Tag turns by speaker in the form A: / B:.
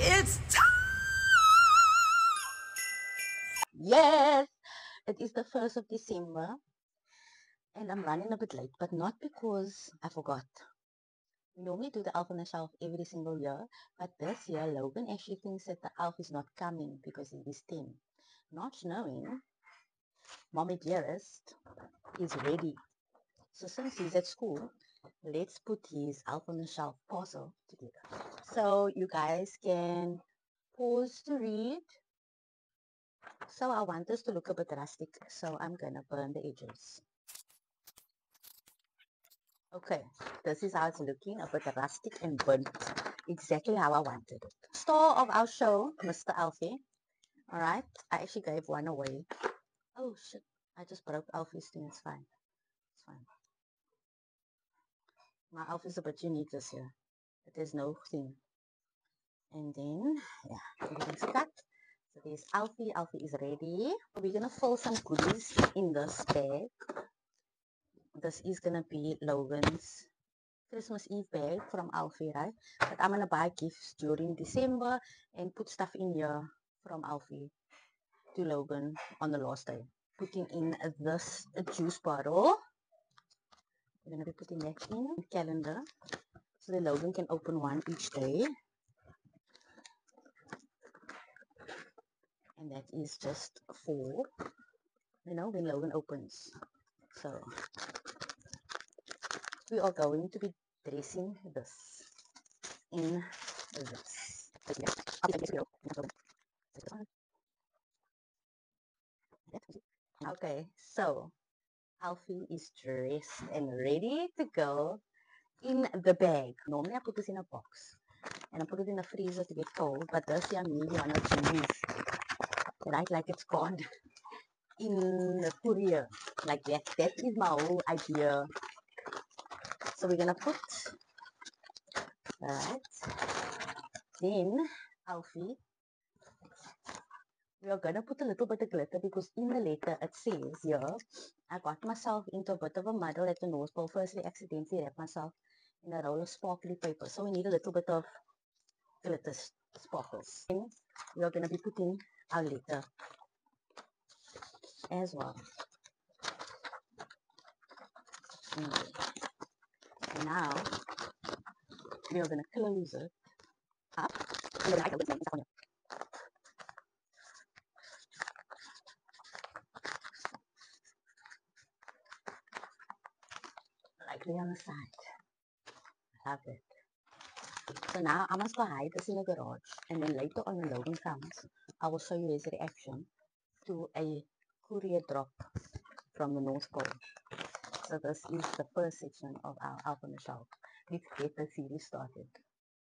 A: It's time!
B: Yes, it is the 1st of December and I'm running a bit late, but not because I forgot. We normally do the elf on the shelf every single year, but this year Logan actually thinks that the elf is not coming because he is 10. Not knowing, Mommy Dearest is ready. So since he's at school, let's put his elf on the shelf puzzle together. So you guys can pause to read. So I want this to look a bit rustic, so I'm gonna burn the edges. Okay, this is how it's looking, a bit rustic and burnt, exactly how I wanted it. Star of our show, Mr. Alfie. Alright, I actually gave one away. Oh shit, I just broke Alfie's thing, it's fine. It's fine. My Alfie's a bit unique this year. But there's no thing. And then, yeah, everything's cut. So there's Alfie. Alfie is ready. We're gonna fill some goodies in this bag. This is gonna be Logan's Christmas Eve bag from Alfie, right? But I'm gonna buy gifts during December and put stuff in here from Alfie to Logan on the last day. Putting in this juice bottle. We're gonna be putting that in calendar so that Logan can open one each day. And that is just for, when Logan opens. So we are going to be dressing this in this. Okay, so Alfie is dressed and ready to go in the bag. Normally I put this in a box and I put it in the freezer to get cold, but this year maybe I'm not choose. Right, like it's gone in the courier, like that. That is my whole idea. So we're gonna put, alright, then Alfie, we are gonna put a little bit of glitter because in the letter it says here, I got myself into a bit of a muddle at the North Pole. Firstly, accidentally wrapped myself in a roll of sparkly paper, so we need a little bit of glitter sparkles. Then we are gonna be putting our letter as well. And now we are gonna close it up. And then I can put some on it. Lightly on the side. Love it. So now I must go hide this in the garage, and then later on when Logan comes, I will show you his reaction to a courier drop from the North Pole. So this is the first section of our Elf on the Shelf. Let's get the series started.